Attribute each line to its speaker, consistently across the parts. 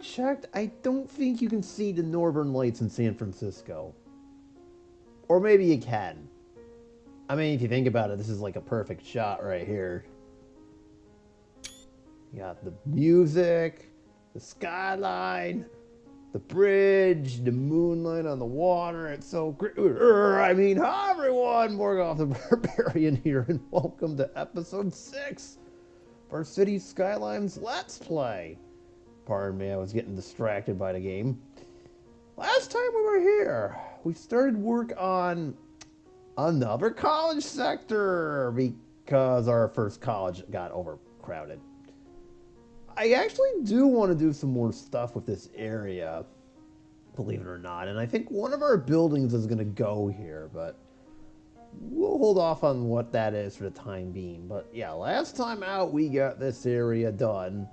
Speaker 1: checked, I don't think you can see the northern lights in San Francisco. Or maybe you can. I mean, if you think about it, this is like a perfect shot right here. You got the music, the skyline, the bridge, the moonlight on the water. It's so great. I mean, hi everyone, Morgoth the Barbarian here, and welcome to episode 6 of our City Skylines Let's Play. Pardon me, I was getting distracted by the game. Last time we were here, we started work on another college sector because our first college got overcrowded. I actually do want to do some more stuff with this area, believe it or not, and I think one of our buildings is going to go here, but we'll hold off on what that is for the time being. But yeah, last time out we got this area done,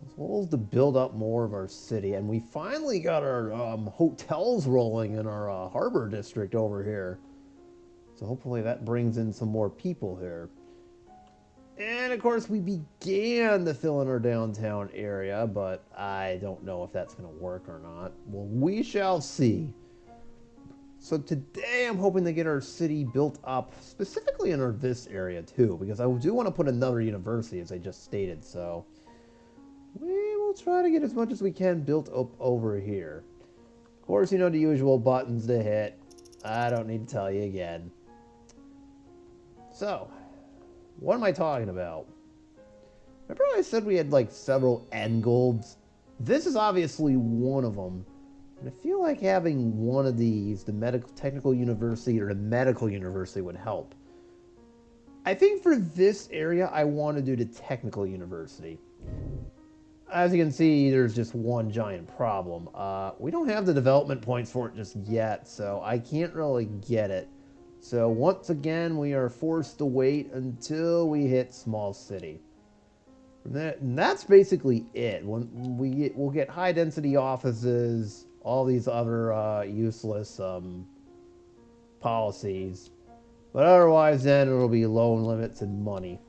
Speaker 1: as well as to build up more of our city, and we finally got our hotels rolling in our harbor district over here. So hopefully that brings in some more people here. And of course we began to fill in our downtown area, but I don't know if that's going to work or not. Well, we shall see. So today I'm hoping to get our city built up, specifically in this area too, because I do want to put another university, as I just stated, so we will try to get as much as we can built up over here. Of course, you know the usual buttons to hit. I don't need to tell you again. So, what am I talking about? Remember I said we had like several end goals? This is obviously one of them. And I feel like having one of these, the technical university or the medical university, would help. I think for this area, I want to do the technical university. As you can see, there's just one giant problem. We don't have the development points for it just yet, so I can't really get it. So once again, we are forced to wait until we hit small city. And that's basically it. When we'll get high density offices, all these other useless policies, but otherwise then it'll be loan limits and money.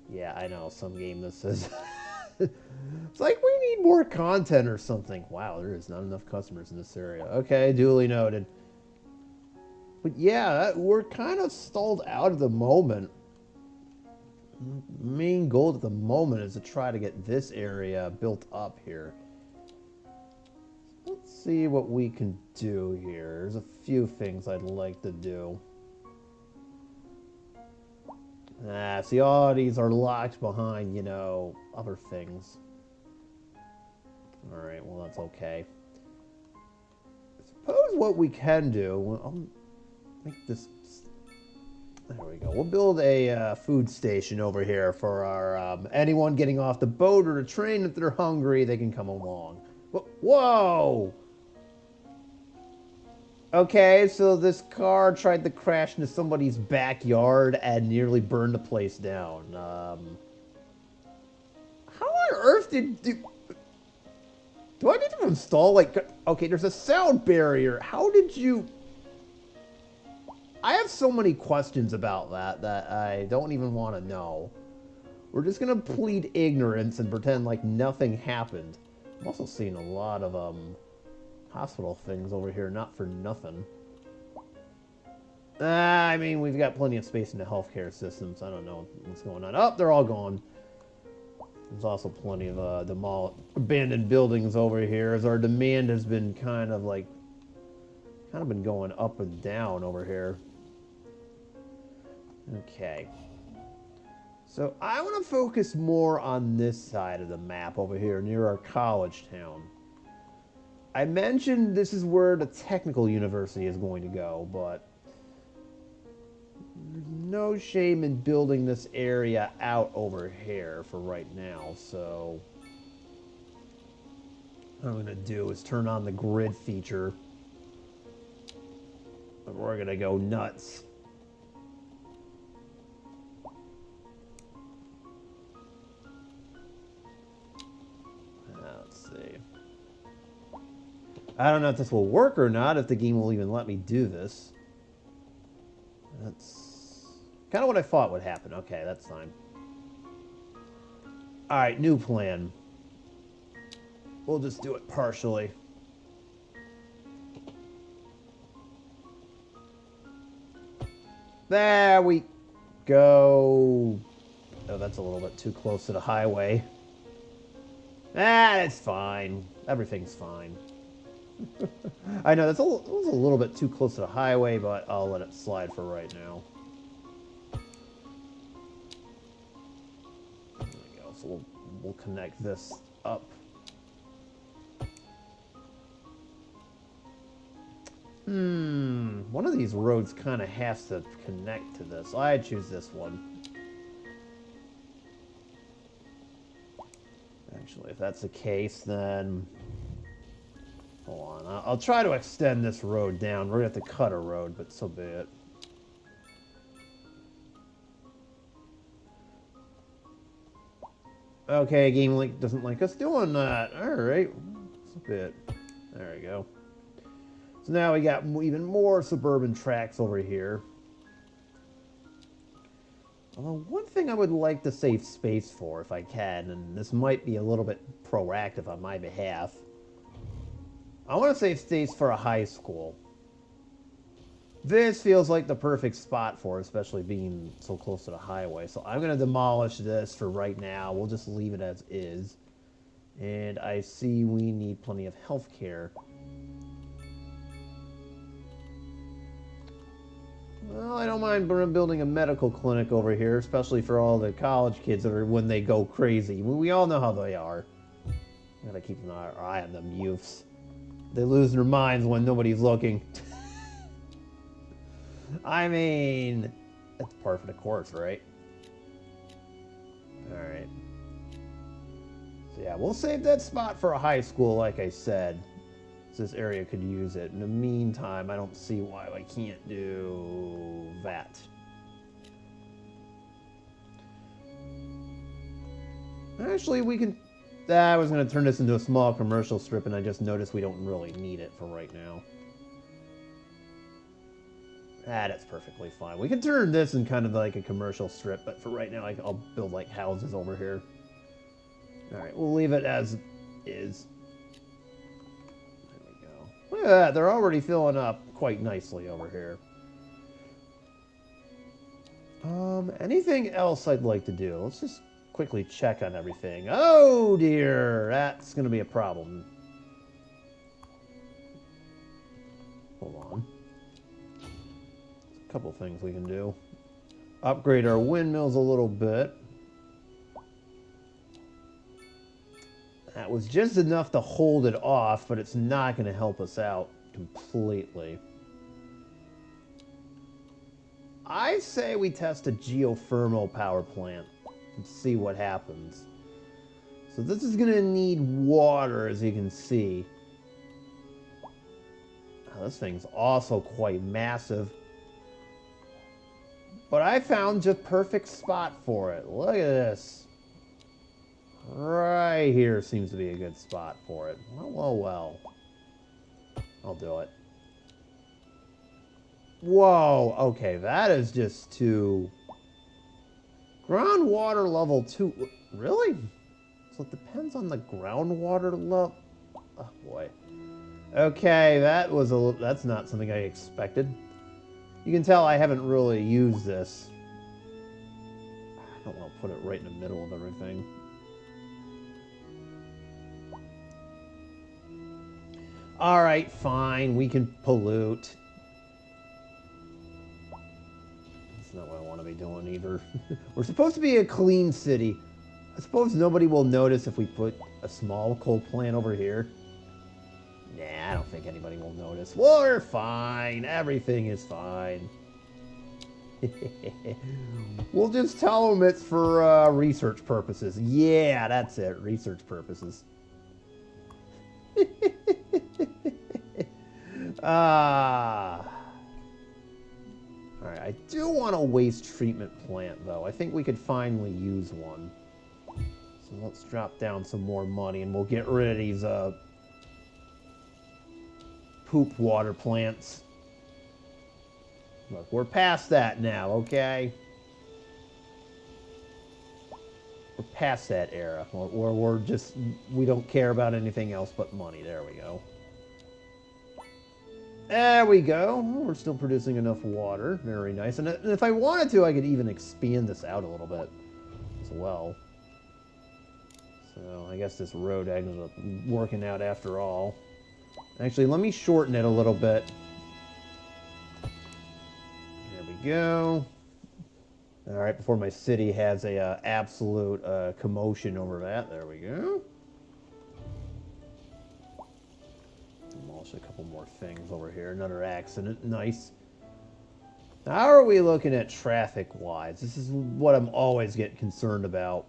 Speaker 1: Yeah, I know, some game this is. It's like we need more content or something. Wow, there is not enough customers in this area. Okay, duly noted. But yeah, we're kind of stalled out at the moment. Main goal at the moment is to try to get this area built up here. Let's see what we can do here. There's a few things I'd like to do. See, all these are locked behind, you know, other things. Alright, well, that's okay. I suppose what we can do... make this... There we go. We'll build a food station over here for our... anyone getting off the boat or the train. If they're hungry, they can come along. Whoa! Okay, so this car tried to crash into somebody's backyard and nearly burned the place down. How on earth did... Do I need to install, like... Okay, there's a sound barrier. How did you... I have so many questions about that I don't even want to know. We're just going to plead ignorance and pretend like nothing happened. I'm also seeing a lot of, hospital things over here, not for nothing. I mean, we've got plenty of space in the healthcare system, so I don't know what's going on. Oh, they're all gone. There's also plenty of abandoned buildings over here, as our demand has been kind of been going up and down over here. Okay. So I want to focus more on this side of the map over here, near our college town. I mentioned this is where the technical university is going to go, but there's no shame in building this area out over here for right now, so what I'm going to do is turn on the grid feature. We're going to go nuts. Let's see. I don't know if this will work or not, if the game will even let me do this. That's kind of what I thought would happen. Okay, that's fine. Alright, new plan. We'll just do it partially. There we go. Oh, that's a little bit too close to the highway. It's fine. Everything's fine. I know, it was a little bit too close to the highway, but I'll let it slide for right now. There we go. So we'll connect this up. One of these roads kind of has to connect to this. I'd choose this one. Actually, if that's the case, then... Hold on. I'll try to extend this road down. We're going to have to cut a road, but so be it. Okay, Game Link doesn't like us doing that. Alright. So be it. There we go. So now we got even more suburban tracks over here. Although one thing I would like to save space for, if I can, and this might be a little bit proactive on my behalf, I want to save space for a high school. This feels like the perfect spot for it, especially being so close to the highway. So I'm going to demolish this for right now. We'll just leave it as is. And I see we need plenty of health care. Well, I don't mind building a medical clinic over here, especially for all the college kids that are when they go crazy. We all know how they are. Gotta keep an eye on them youths. They lose their minds when nobody's looking. I mean, that's par for the course, right? Alright. So yeah, we'll save that spot for a high school, like I said. So this area could use it. In the meantime, I don't see why I can't do that. Actually, we can... I was going to turn this into a small commercial strip, and I just noticed we don't really need it for right now. That's perfectly fine. We can turn this in kind of like a commercial strip, but for right now, I'll build like houses over here. Alright, we'll leave it as is. There we go. Look at that, they're already filling up quite nicely over here. Anything else I'd like to do? Let's just quickly check on everything. Oh dear, that's going to be a problem. Hold on. A couple things we can do. Upgrade our windmills a little bit. That was just enough to hold it off, but it's not going to help us out completely. I say we test a geothermal power plant and see what happens. So this is going to need water, as you can see. Oh, this thing's also quite massive. But I found just perfect spot for it. Look at this. Right here seems to be a good spot for it. Well, well, well. I'll do it. Whoa, okay, that is just too... Groundwater level 2. Really? So it depends on the groundwater level. Oh boy. Okay, that was that's not something I expected. You can tell I haven't really used this. I don't want to put it right in the middle of everything. Alright, fine, we can pollute. That's not what I want to be doing either. We're supposed to be a clean city. I suppose nobody will notice if we put a small coal plant over here. Nah, I don't think anybody will notice. We're fine. Everything is fine. We'll just tell them it's for research purposes. Yeah, that's it. Research purposes. Alright, I do want a waste treatment plant, though. I think we could finally use one. So let's drop down some more money, and we'll get rid of these poop water plants. Look, we're past that now, okay? We're past that era. We're just, we don't care about anything else but money. There we go. There we go. We're still producing enough water. Very nice. And if I wanted to, I could even expand this out a little bit as well. So I guess this road ended up working out after all. Actually, let me shorten it a little bit. There we go. All right, before my city has a absolute commotion over that. There we go. Demolish a couple more things over here. Another accident. Nice. How are we looking at traffic-wise? This is what I'm always getting concerned about.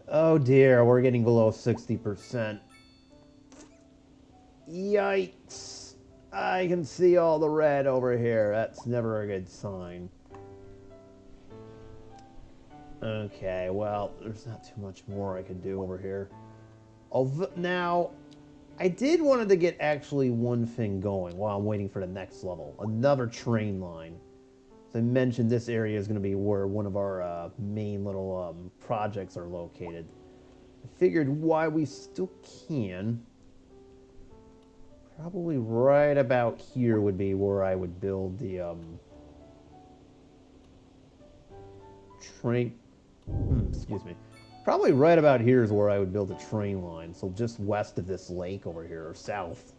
Speaker 1: Oh dear, we're getting below 60%. Yikes. I can see all the red over here. That's never a good sign. Okay, well, there's not too much more I could do over here. Now, I did wanted to get actually one thing going while I'm waiting for the next level. Another train line. As I mentioned, this area is going to be where one of our main little projects are located. I figured why we still can. Probably right about here would be where I would build the train. Excuse me. Probably right about here is where I would build a train line. So just west of this lake over here, or south.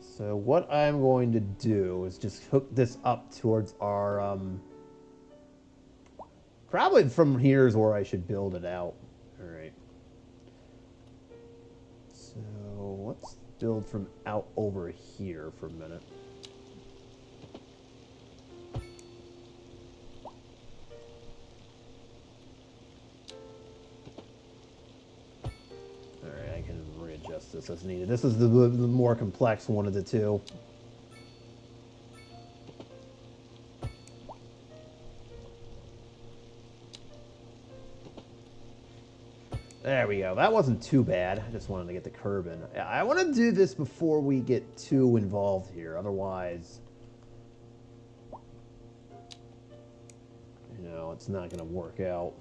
Speaker 1: So what I'm going to do is just hook this up towards our... probably from here is where I should build it out. Alright. So let's build from out over here for a minute. This as needed. This is the more complex one of the two. There we go. That wasn't too bad. I just wanted to get the curb in. I want to do this before we get too involved here. Otherwise, you know, it's not going to work out.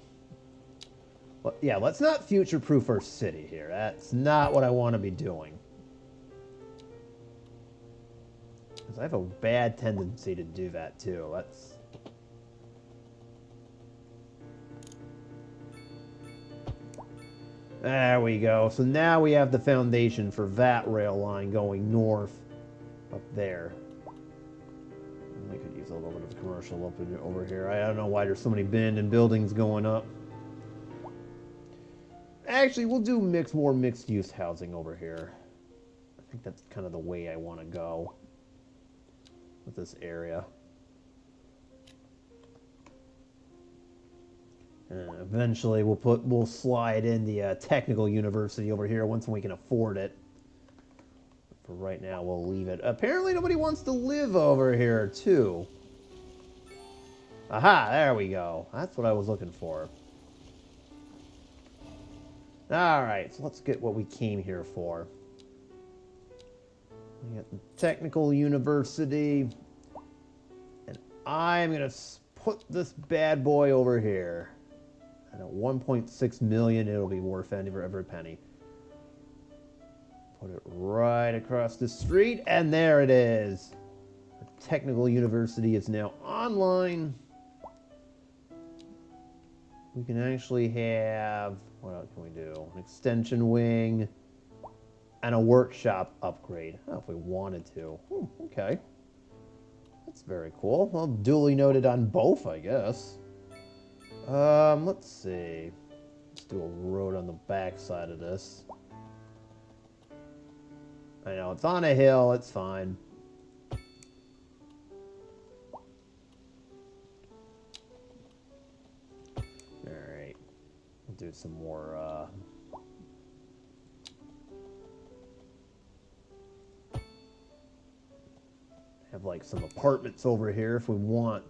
Speaker 1: But yeah, let's not future-proof our city here. That's not what I want to be doing. Because I have a bad tendency to do that, too. That's... There we go. So now we have the foundation for that rail line going north up there. We could use a little bit of commercial up over here. I don't know why there's so many abandoned buildings going up. Actually, we'll do more mixed-use housing over here. I think that's kind of the way I want to go with this area. And eventually, we'll slide in the technical university over here once we can afford it. For right now, we'll leave it. Apparently, nobody wants to live over here, too. Aha, there we go. That's what I was looking for. Alright, so let's get what we came here for. We got the technical university. And I'm going to put this bad boy over here. And at 1.6 million, it'll be worth every penny. Put it right across the street, and there it is. The technical university is now online. We can actually have... What else can we do? An extension wing and a workshop upgrade. Oh, if we wanted to. Okay. That's very cool. Well, duly noted on both, I guess. Let's see. Let's do a road on the back side of this. I know, it's on a hill. It's fine. Do some more have like some apartments over here if we want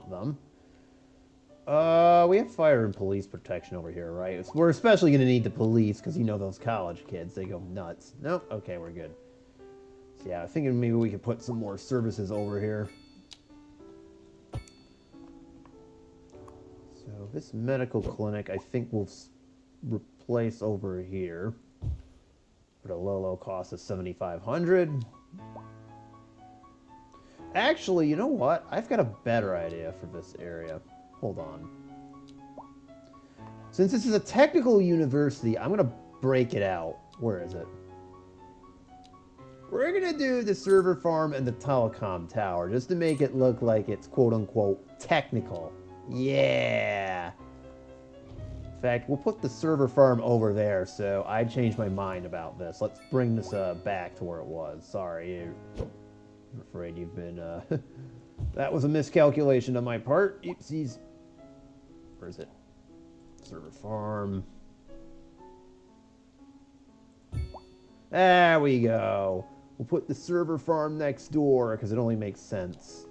Speaker 1: them. We have fire and police protection over here, right? We're especially going to need the police because you know those college kids, they go nuts. Nope. Okay, we're good. So yeah, I think maybe we could put some more services over here. this medical clinic, I think we'll replace over here. At a low cost of 7,500. Actually, you know what? I've got a better idea for this area. Hold on. Since this is a technical university, I'm going to break it out. Where is it? We're going to do the server farm and the telecom tower, just to make it look like it's quote-unquote technical. Yeah! In fact, we'll put the server farm over there, so I changed my mind about this. Let's bring this back to where it was. Sorry, I'm afraid you've been... that was a miscalculation on my part. Oopsies. Where is it? Server farm. There we go. We'll put the server farm next door, because it only makes sense.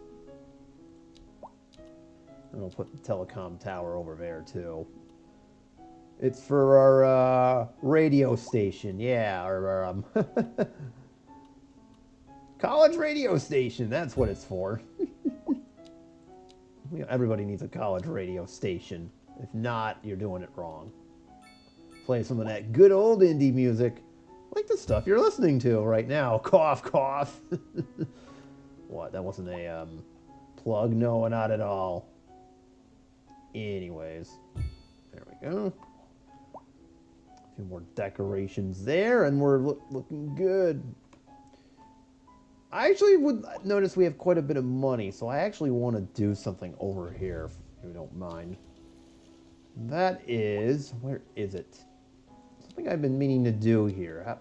Speaker 1: And we'll put the telecom tower over there, too. It's for our radio station, yeah, our college radio station, that's what it's for. Everybody needs a college radio station. If not, you're doing it wrong. Play some of that good old indie music, like the stuff you're listening to right now. Cough, cough. What, that wasn't a plug? No, not at all. Anyways, there we go. A few more decorations there, and we're looking good. I actually would notice we have quite a bit of money, so I actually want to do something over here, if you don't mind. That is... where is it? Something I've been meaning to do here.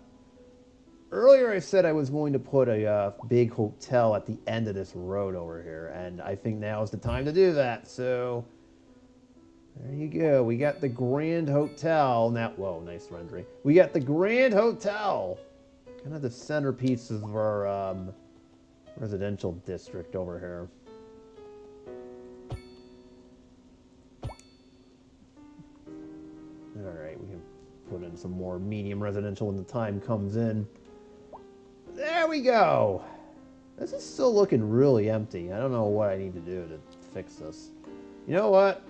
Speaker 1: Earlier I said I was going to put a big hotel at the end of this road over here, and I think now is the time to do that, so... there you go. We got the Grand Hotel. Now, whoa, nice rendering. We got the Grand Hotel. Kind of the centerpiece of our residential district over here. Alright, we can put in some more medium residential when the time comes in. There we go. This is still looking really empty. I don't know what I need to do to fix this. You know what?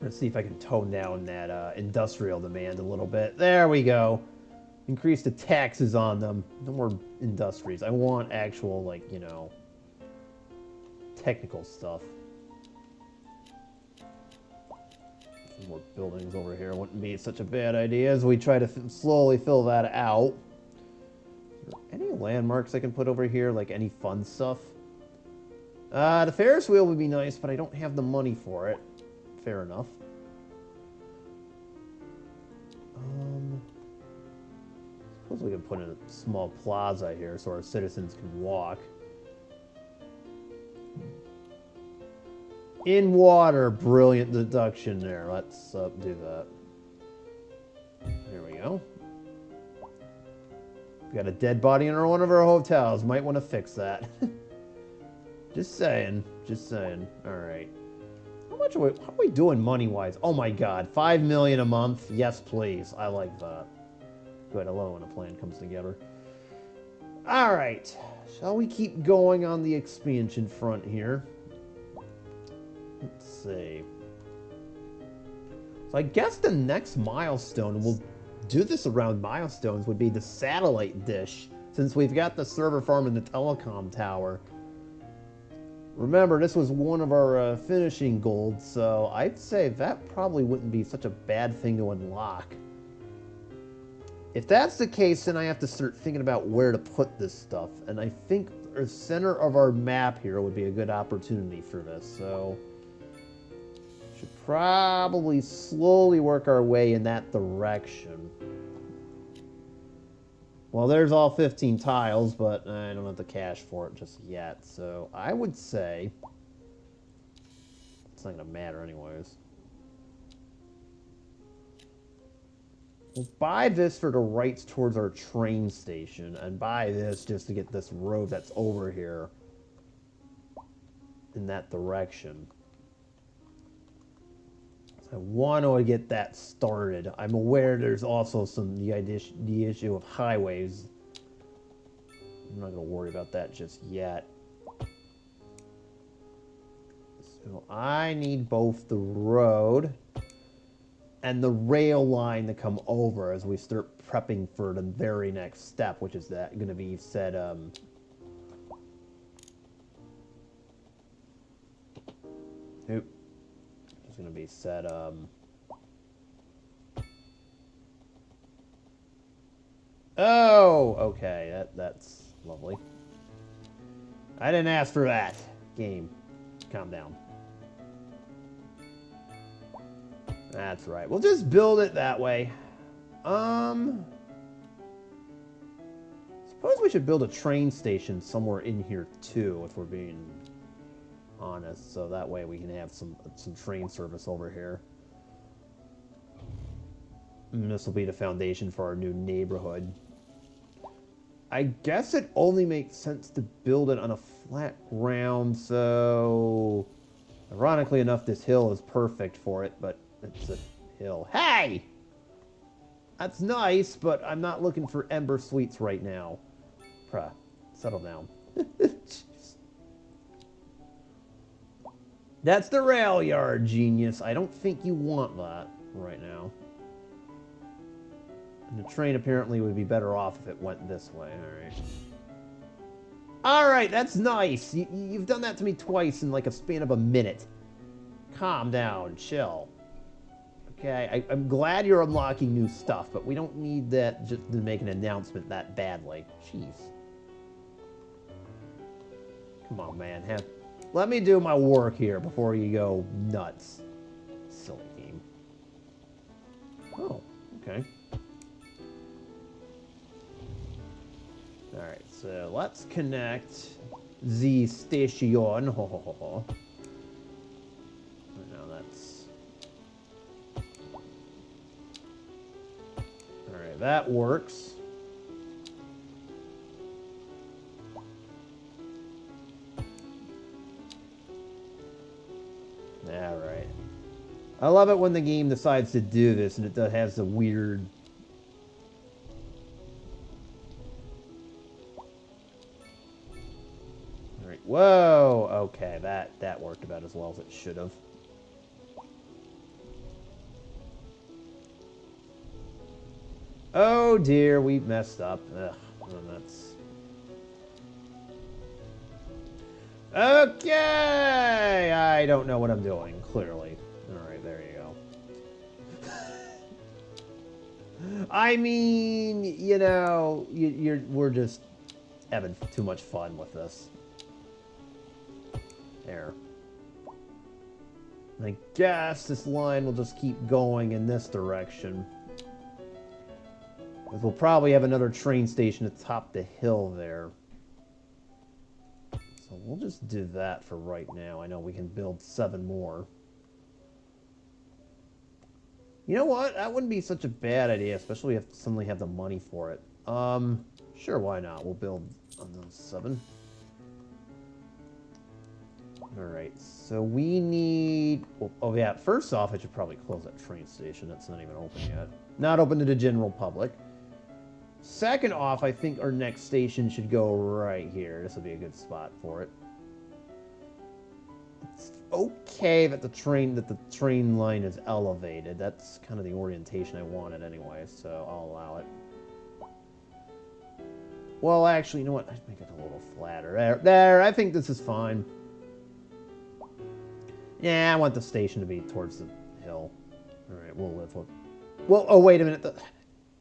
Speaker 1: Let's see if I can tone down that industrial demand a little bit. There we go. Increase the taxes on them. No more industries. I want actual, like, you know, technical stuff. Some more buildings over here wouldn't be such a bad idea as we try to slowly fill that out. Any landmarks I can put over here, like any fun stuff? The Ferris wheel would be nice, but I don't have the money for it. Fair enough. Suppose we could put in a small plaza here so our citizens can walk. In water, brilliant deduction there. Let's do that. There we go. We got a dead body in one of our hotels. Might want to fix that. Just saying. Just saying. All right. How are we doing money-wise? Oh my god, 5 million a month? Yes, please. I like that. Good, I love when a plan comes together. Alright, shall we keep going on the expansion front here? Let's see. So I guess the next milestone, and we'll do this around milestones, would be the satellite dish, since we've got the server farm and the telecom tower. Remember, this was one of our finishing goals, so I'd say that probably wouldn't be such a bad thing to unlock. If that's the case, then I have to start thinking about where to put this stuff, and I think the center of our map here would be a good opportunity for this, so... should probably slowly work our way in that direction. Well, there's all 15 tiles, but I don't have the cash for it just yet, so I would say... it's not going to matter anyways. We'll buy this for the rights towards our train station, and buy this just to get this road that's over here in that direction. I want to get that started. I'm aware there's also the issue of highways. I'm not going to worry about that just yet. So I need both the road and the rail line to come over as we start prepping for the very next step, which is that going to be said, oop, it's going to be said, oh, okay, that's lovely. I didn't ask for that. Game, calm down. That's right. We'll just build it that way. Suppose we should build a train station somewhere in here too, if we're being honest. So that way we can have some train service over here. And this will be the foundation for our new neighborhood. I guess it only makes sense to build it on a flat ground, so ironically enough, this hill is perfect for it, but it's a hill. Hey! That's nice, but I'm not looking for Ember Sweets right now. Bruh, settle down. That's the rail yard, genius. I don't think you want that right now. And the train apparently would be better off if it went this way. Alright. Alright, that's nice. You've done that to me twice in like a span of a minute. Calm down. Chill. Okay, I'm glad you're unlocking new stuff, but we don't need that just to make an announcement that badly. Jeez. Come on, man. Let me do my work here before you go nuts. Silly game. Oh, okay. Alright, so let's connect the station. Ho, ho, ho, ho. Now that's... Alright, that works. Alright. I love it when the game decides to do this and it has the weird... Alright, whoa! Okay, that worked about as well as it should have. Oh dear, we messed up. Ugh, that's... Okay! I don't know what I'm doing, clearly. Alright, there you go. I mean, you know, we're just having too much fun with this. There. I guess this line will just keep going in this direction. Because we'll probably have another train station atop the hill there. So we'll just do that for right now. I know we can build 7 more. You know what? That wouldn't be such a bad idea, especially if suddenly have the money for it. Sure, why not? We'll build on those 7. Alright, so we need... Oh yeah, first off, I should probably close that train station. That's not even open yet. Not open to the general public. Second off, I think our next station should go right here. This will be a good spot for it. It's okay that the train line is elevated. That's kind of the orientation I wanted anyway, so I'll allow it. Well, actually, you know what? I'd make it a little flatter. There, I think this is fine. Yeah, I want the station to be towards the hill. Alright, we'll live with... Well, oh, wait a minute.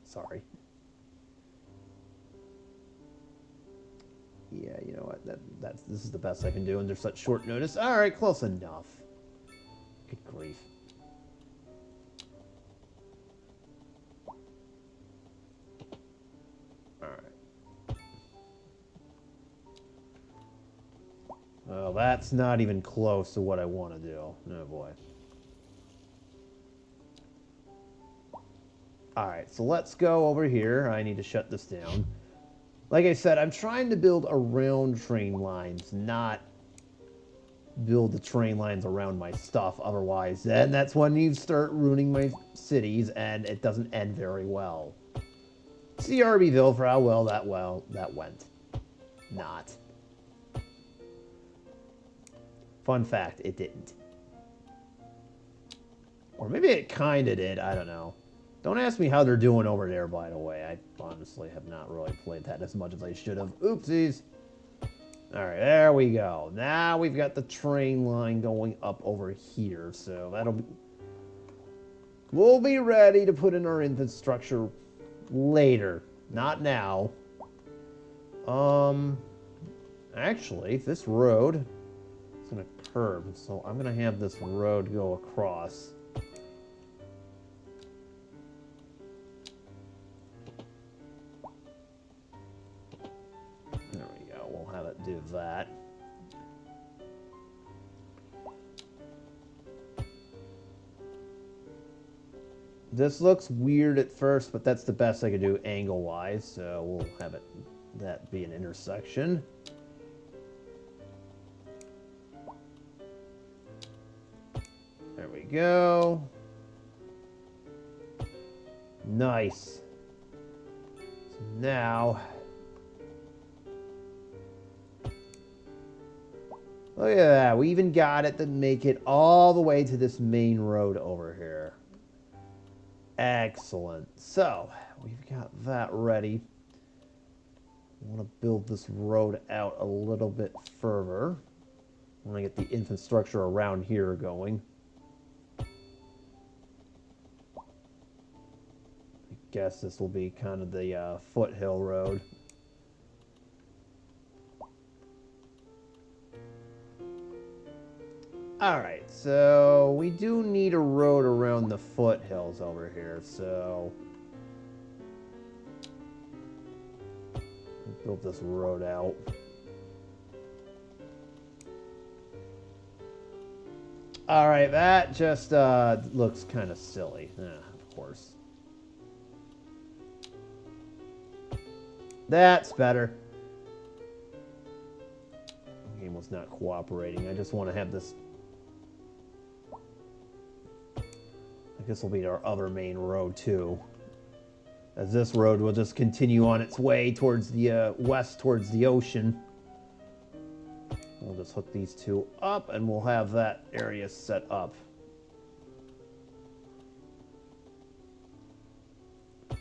Speaker 1: Sorry. Yeah, you know what? This is the best I can do under such short notice. Alright, close enough. Good grief. Alright. Well, that's not even close to what I want to do. Oh boy. Alright, so let's go over here. I need to shut this down. Like I said, I'm trying to build around train lines, not build the train lines around my stuff. Otherwise, then that's when you start ruining my cities, and it doesn't end very well. See Arbyville for how well that went. Not. Fun fact, it didn't. Or maybe it kind of did, I don't know. Don't ask me how they're doing over there, by the way. I honestly have not really played that as much as I should have. Oopsies. Alright, there we go. Now we've got the train line going up over here, so that'll be... We'll be ready to put in our infrastructure later. Not now. Actually, this road is going to curve, so I'm going to have this road go across. There we go. We'll have it do that. This looks weird at first, but that's the best I could do angle-wise, so we'll have it that be an intersection. There we go. Nice. So now, look at that. We even got it to make it all the way to this main road over here. Excellent. So, we've got that ready. I want to build this road out a little bit further. I want to get the infrastructure around here going. I guess this will be kind of the foothill road. Alright, so we do need a road around the foothills over here, so we'll build this road out. Alright, that just looks kind of silly. Of course. That's better. The game was not cooperating. I just want to have this... This will be our other main road, too. As this road will just continue on its way towards the west, towards the ocean. We'll just hook these two up, and we'll have that area set up.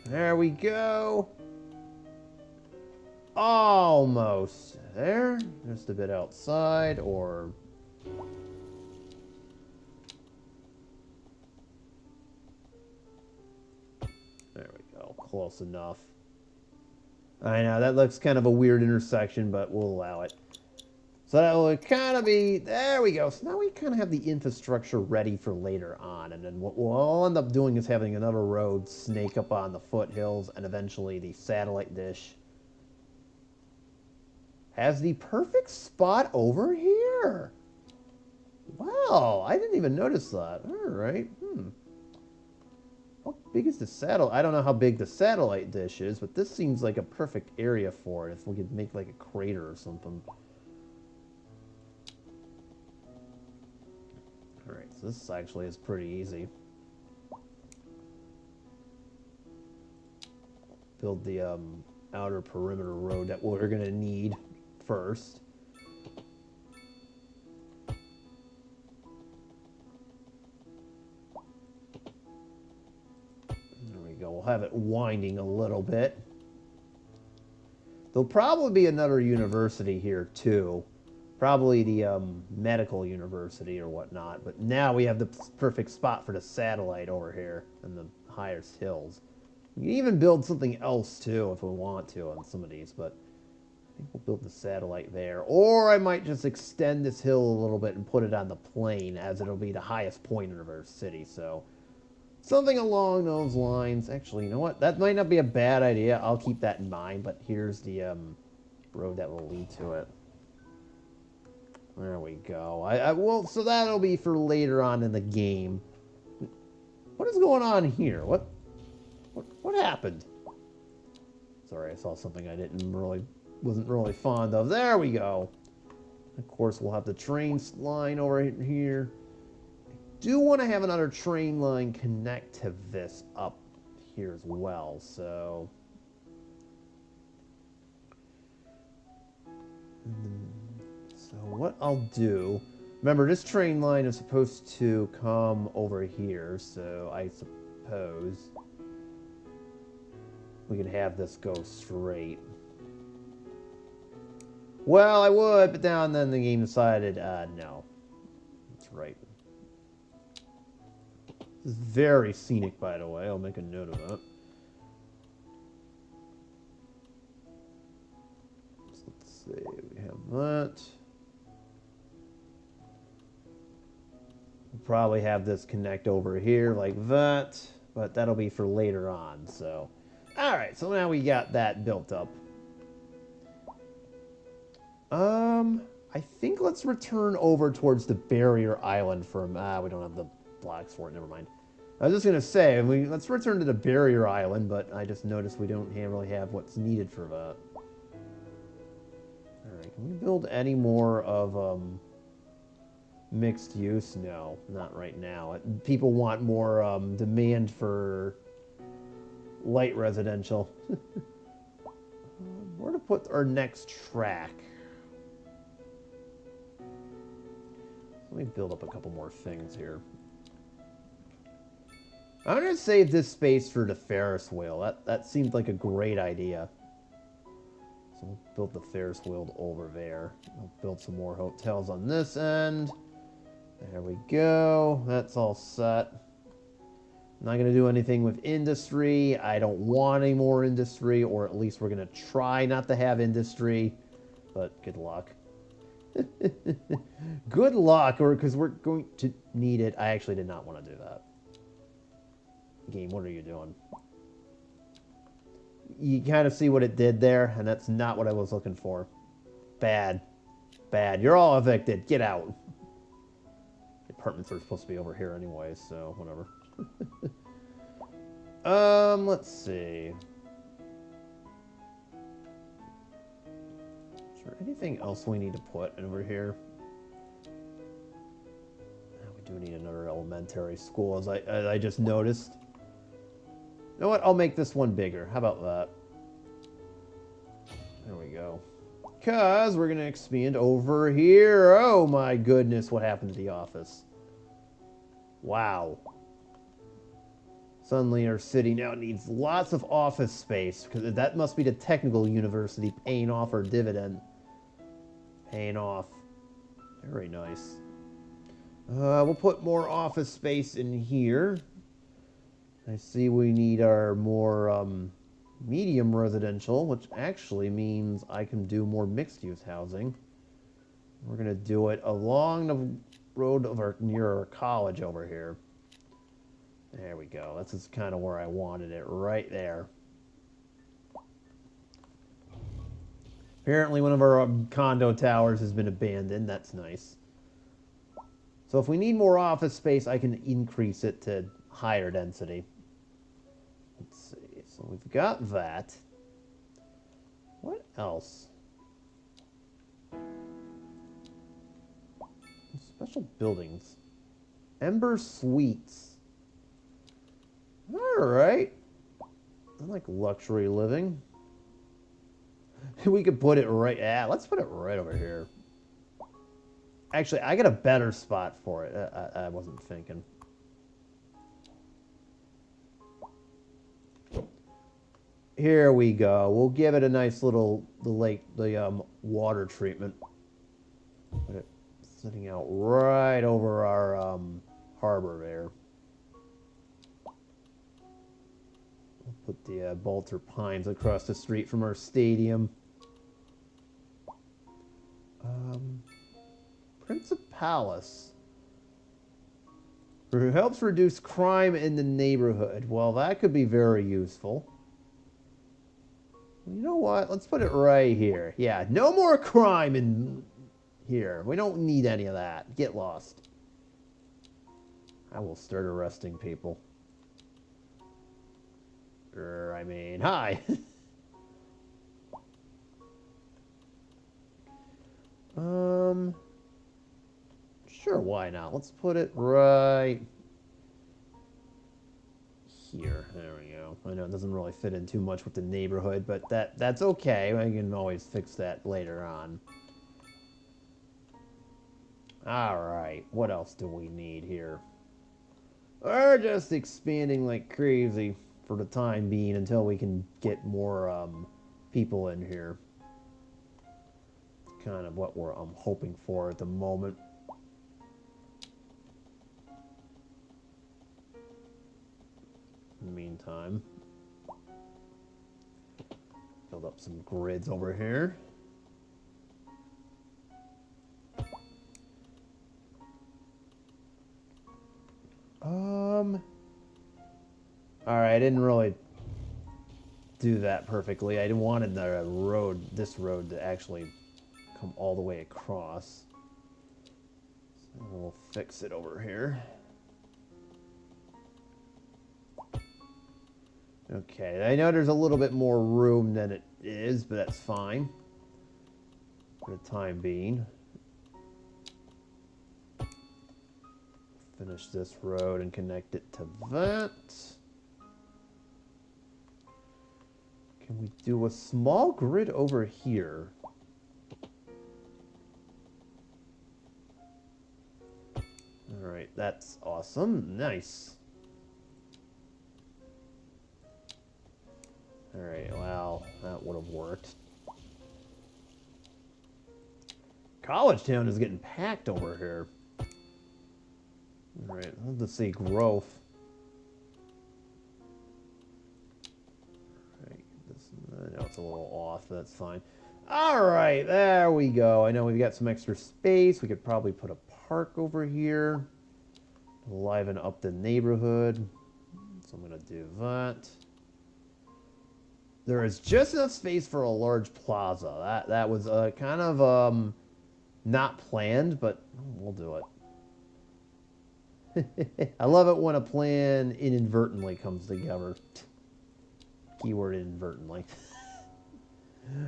Speaker 1: There we go. Almost there. Just a bit outside, or... There we go. Close enough. I know, that looks kind of a weird intersection, but we'll allow it. So that will kind of be... There we go. So now we kind of have the infrastructure ready for later on. And then what we'll end up doing is having another road snake up on the foothills, and eventually the satellite dish has the perfect spot over here. Wow, I didn't even notice that. All right. How big is the satellite? I don't know how big the satellite dish is, but this seems like a perfect area for it. If we could make like a crater or something. All right, so this actually is pretty easy. Build the outer perimeter road that we're going to need first. There we go. We'll have it winding a little bit. There'll probably be another university here too. Probably the medical university or whatnot. But now we have the perfect spot for the satellite over here in the highest hills. We can even build something else too if we want to on some of these, but I think we'll build the satellite there. Or I might just extend this hill a little bit and put it on the plain, as it'll be the highest point of our city. So something along those lines. Actually, you know what? That might not be a bad idea. I'll keep that in mind, but here's the road that will lead to it. There we go. Well, so that'll be for later on in the game. What is going on here? What happened? Sorry, I saw something I wasn't really fond of. There we go. Of course, we'll have the train line over here. I do want to have another train line connect to this up here as well, so... So what I'll do... Remember, this train line is supposed to come over here, so I suppose we can have this go straight. Well, I would, but then the game decided, no. That's right. This is very scenic, by the way. I'll make a note of that. So let's see, we have that. We'll probably have this connect over here like that, but that'll be for later on, so. Alright, so now we got that built up. I think let's return over towards the barrier island for... we don't have the blocks for it, never mind. I was just going to say, let's return to the barrier island, but I just noticed we don't really have what's needed for that. Alright, can we build any more of mixed use? No, not right now. People want more demand for light residential. Where to put our next track? Let me build up a couple more things here. I'm going to save this space for the Ferris wheel. That seemed like a great idea. So we'll build the Ferris wheel over there. I'll build some more hotels on this end. There we go. That's all set. I'm not going to do anything with industry. I don't want any more industry, or at least we're going to try not to have industry. But good luck. Good luck, or because we're going to need it. I actually did not want to do that. Game, what are you doing? You kind of see what it did there, and that's not what I was looking for. Bad. Bad. You're all evicted. Get out. The apartments are supposed to be over here anyway, so whatever. Let's see. Is there anything else we need to put over here? We do need another elementary school, as I just noticed. You know what? I'll make this one bigger. How about that? There we go. Because we're going to expand over here. Oh my goodness, what happened to the office? Wow. Suddenly our city now needs lots of office space, because that must be the technical university paying off our dividend. Paying off. Very nice. We'll put more office space in here. I see we need our more medium residential, which actually means I can do more mixed-use housing. We're going to do it along the road of near our college over here. There we go. This is kind of where I wanted it, right there. Apparently one of our condo towers has been abandoned. That's nice. So if we need more office space, I can increase it to higher density. Let's see. So we've got that. What else? Special buildings. Ember Suites. Alright. I like luxury living. We could put it right... Yeah, let's put it right over here. Actually, I got a better spot for it. I wasn't thinking. Here we go. We'll give it a nice little water treatment. Put it sitting out right over our harbor there. We'll put the Balter Pines across the street from our stadium. Principalis. Who helps reduce crime in the neighborhood. Well, that could be very useful. You know what? Let's put it right here. Yeah, no more crime in here. We don't need any of that. Get lost. I will start arresting people. I mean, hi. Sure, why not? Let's put it right here. There we go. I know it doesn't really fit in too much with the neighborhood, but that's okay. I can always fix that later on. Alright, what else do we need here? We're just expanding like crazy for the time being until we can get more people in here. Kind of what I'm hoping for at the moment. In the meantime, build up some grids over here. Alright, I didn't really do that perfectly. I wanted the road, this road, to actually come all the way across. So we'll fix it over here. Okay, I know there's a little bit more room than it is, but that's fine for the time being. Finish this road and connect it to that. Can we do a small grid over here? Alright, that's awesome. Nice. Alright, well, that would have worked. College Town is getting packed over here. Alright, let's see growth. Right, I know it's a little off, but that's fine. Alright, there we go. I know we've got some extra space. We could probably put a park over here. Liven up the neighborhood. So I'm going to do that. There is just enough space for a large plaza. That was kind of not planned, but we'll do it. I love it when a plan inadvertently comes together. Keyword inadvertently.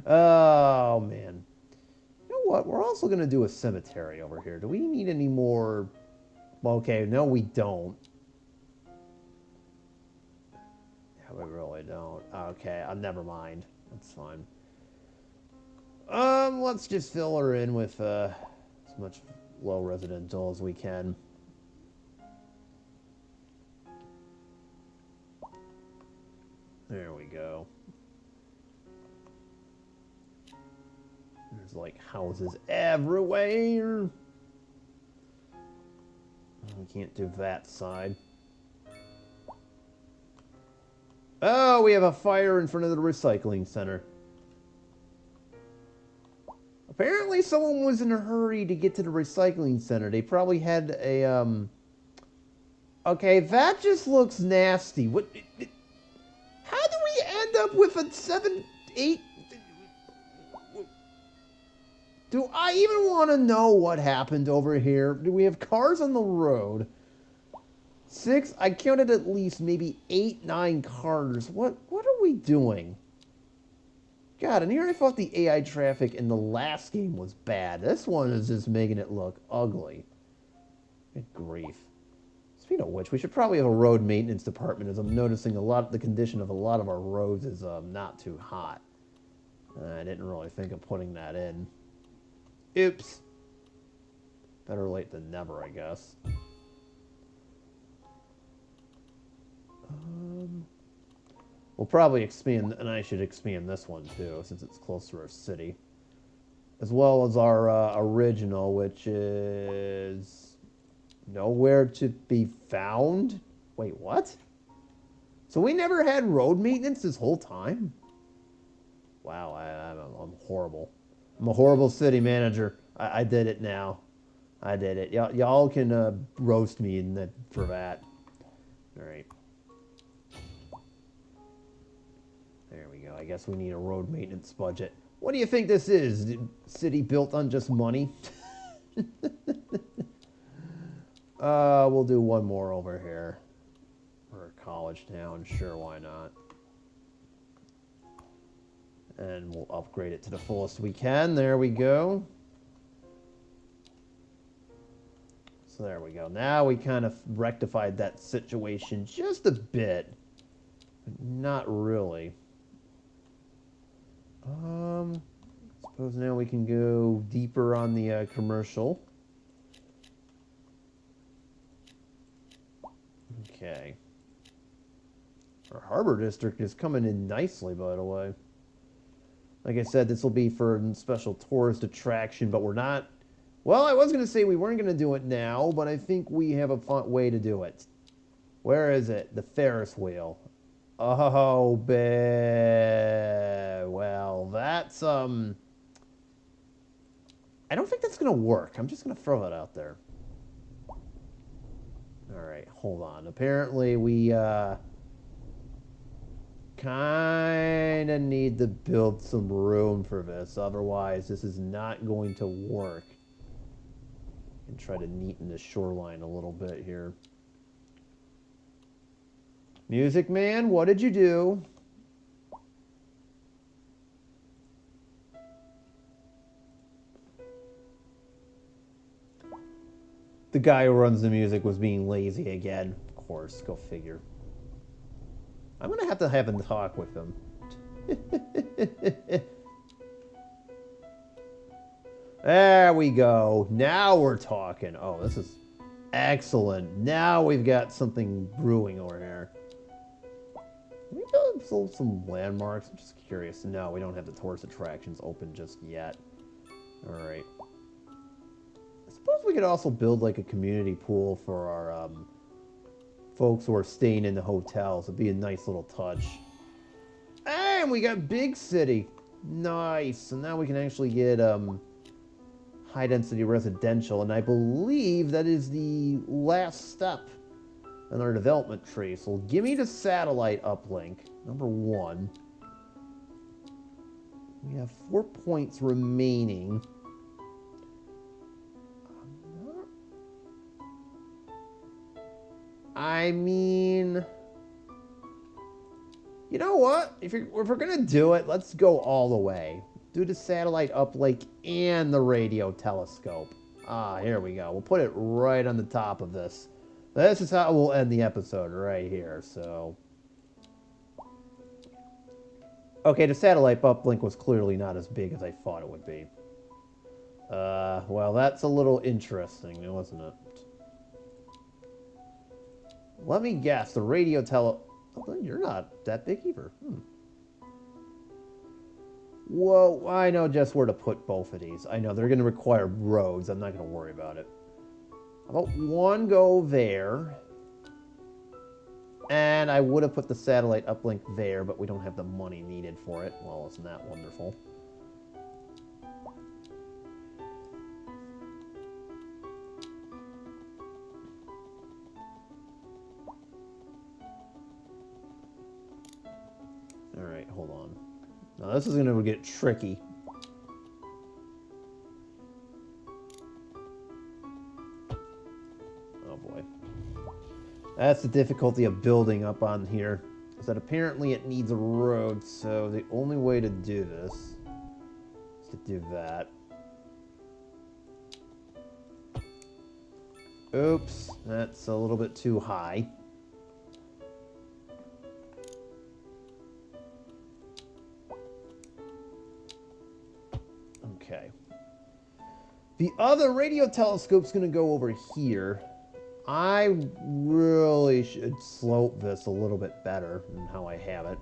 Speaker 1: Oh, man. You know what? We're also going to do a cemetery over here. Do we need any more? Okay, no, we don't. We really don't. Okay, never mind. That's fine. Let's just fill her in with as much low residential as we can. There we go. There's like houses everywhere. We can't do that side. Oh, we have a fire in front of the recycling center. Apparently someone was in a hurry to get to the recycling center. They probably had a, Okay, that just looks nasty. What? How do we end up with a 7, 8... Do I even want to know what happened over here? Do we have cars on the road? 6, I counted at least maybe 8, 9 cars. What are we doing? God, and here I thought the AI traffic in the last game was bad. This one is just making it look ugly. Good grief. Speaking of which, we should probably have a road maintenance department, as I'm noticing the condition of a lot of our roads is not too hot. I didn't really think of putting that in. Oops. Better late than never, I guess. We'll probably expand, and I should expand this one too, since it's close to our city. As well as our original, which is nowhere to be found. Wait, what? So we never had road maintenance this whole time? Wow, I'm horrible. I'm a horrible city manager. I did it now. I did it. Y'all can roast me for that. All right. There we go. I guess we need a road maintenance budget. What do you think this is? City built on just money? We'll do one more over here. For a college town. Sure, why not? And we'll upgrade it to the fullest we can. There we go. So there we go. Now we kind of rectified that situation just a bit. But not really. Suppose now we can go deeper on the commercial. Okay. Our harbor district is coming in nicely, by the way. Like I said, this will be for a special tourist attraction, but we're not... Well, I was going to say we weren't going to do it now, but I think we have a fun way to do it. Where is it? The Ferris wheel. Oh, well, that's, I don't think that's going to work. I'm just going to throw it out there. All right, hold on. Apparently, we, kind of need to build some room for this. Otherwise, this is not going to work. And try to neaten the shoreline a little bit here. Music Man, what did you do? The guy who runs the music was being lazy again. Of course, go figure. I'm going to have him talk with him. There we go. Now we're talking. Oh, this is excellent. Now we've got something brewing over here. We build some landmarks. I'm just curious. No, we don't have the tourist attractions open just yet. All right. I suppose we could also build like a community pool for our folks who are staying in the hotels. It'd be a nice little touch. And we got Big City. Nice. And now we can actually get high-density residential. And I believe that is the last step in our development tree. So give me the satellite uplink, number 1. We have 4 points remaining. I mean, you know what? If we're gonna do it, let's go all the way. Do the satellite uplink and the radio telescope. Ah, here we go. We'll put it right on the top of this. This is how we'll end the episode right here. So, okay, the satellite uplink was clearly not as big as I thought it would be. Well, that's a little interesting, wasn't it? Let me guess, the radio Oh, you're not that big either. Whoa, I know just where to put both of these. I know, they're going to require roads. I'm not going to worry about it. How about one go there? And I would have put the satellite uplink there, but we don't have the money needed for it. Well, isn't that wonderful? Alright, hold on. Now this is going to get tricky. Oh boy. That's the difficulty of building up on here. Is that apparently it needs a road, so the only way to do this is to do that. Oops, that's a little bit too high. Okay. The other radio telescope's going to go over here. I really should slope this a little bit better than how I have it.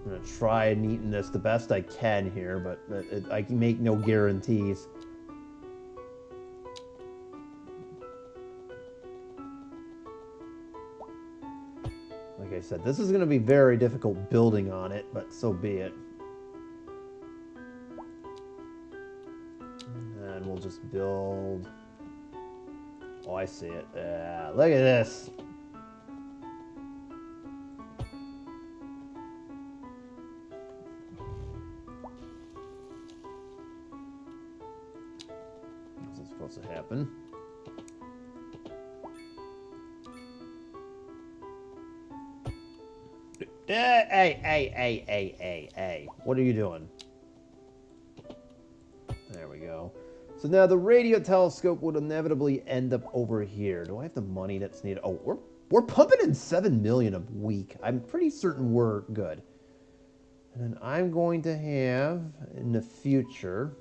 Speaker 1: I'm going to try and neaten this the best I can here, but I can make no guarantees. Like I said, this is going to be very difficult building on it, but so be it. And we'll just build... Oh, I see it. Look at this. This is supposed to happen. Hey. What are you doing? There we go. So now the radio telescope would inevitably end up over here. Do I have the money that's needed? Oh, we're pumping in $7 million a week. I'm pretty certain we're good. And then I'm going to have, in the future...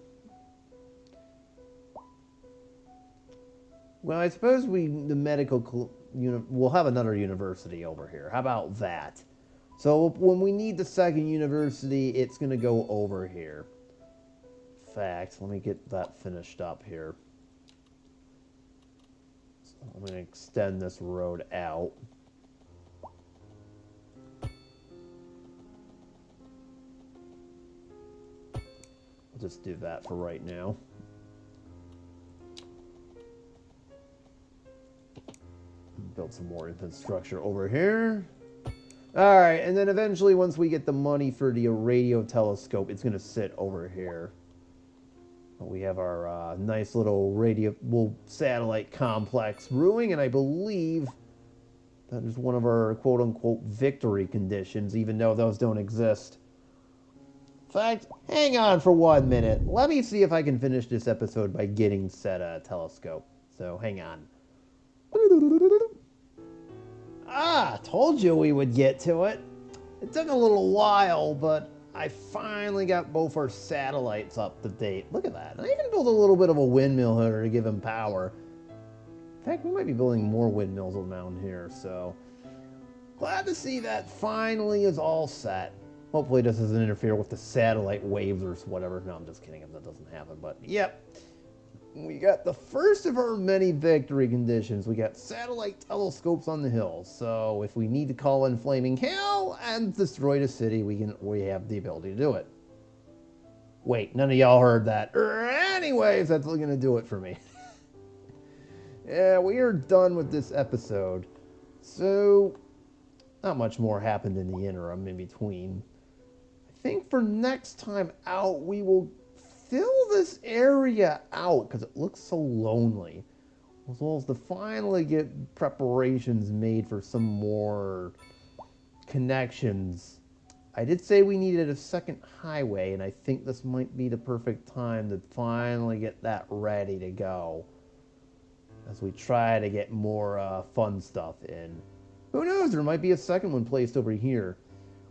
Speaker 1: Well, I suppose we'll have another university over here. How about that? So when we need the second university, it's going to go over here. In fact, let me get that finished up here. So I'm going to extend this road out. I'll just do that for right now. Build some more infrastructure over here. All right, and then eventually, once we get the money for the radio telescope, it's going to sit over here. We have our nice little satellite complex brewing, and I believe that is one of our quote-unquote victory conditions, even though those don't exist. In fact, hang on for 1 minute. Let me see if I can finish this episode by getting said telescope. So, hang on. Ah, told you we would get to it. It took a little while, but I finally got both our satellites up to date. Look at that. I even built a little bit of a windmill here to give him power. In fact, we might be building more windmills around here, so... Glad to see that finally is all set. Hopefully this doesn't interfere with the satellite waves or whatever. No, I'm just kidding if that doesn't happen, but yep. We got the first of our many victory conditions. We got satellite telescopes on the hill. So if we need to call in flaming hail and destroy the city, we have the ability to do it. Wait, none of y'all heard that. Anyways, that's going to do it for me. Yeah, we are done with this episode. So, not much more happened in the interim in between. I think for next time out, we will fill this area out because it looks so lonely. As well as to finally get preparations made for some more connections. I did say we needed a second highway, and I think this might be the perfect time to finally get that ready to go. As we try to get more fun stuff in. Who knows, there might be a second one placed over here.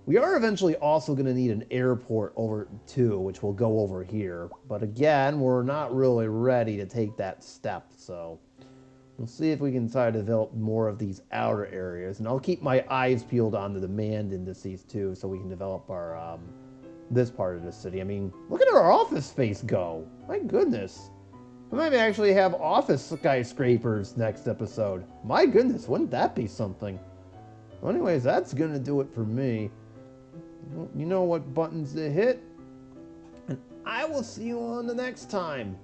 Speaker 1: We are eventually also going to need an airport over too, which will go over here. But again, we're not really ready to take that step, so we'll see if we can try to develop more of these outer areas. And I'll keep my eyes peeled on the demand indices too, so we can develop our this part of the city. I mean, look at our office space go. My goodness. We might actually have office skyscrapers next episode. My goodness, wouldn't that be something? Well, anyways, that's going to do it for me. You know what buttons to hit. And I will see you on the next time.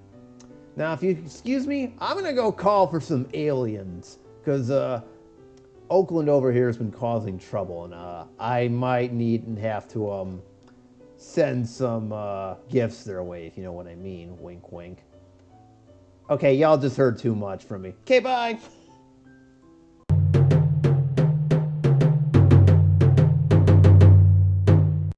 Speaker 1: Now, if you excuse me, I'm going to go call for some aliens. Because Oakland over here has been causing trouble. And I might need and have to send some gifts their way, if you know what I mean. Wink, wink. Okay, y'all just heard too much from me. Okay, bye.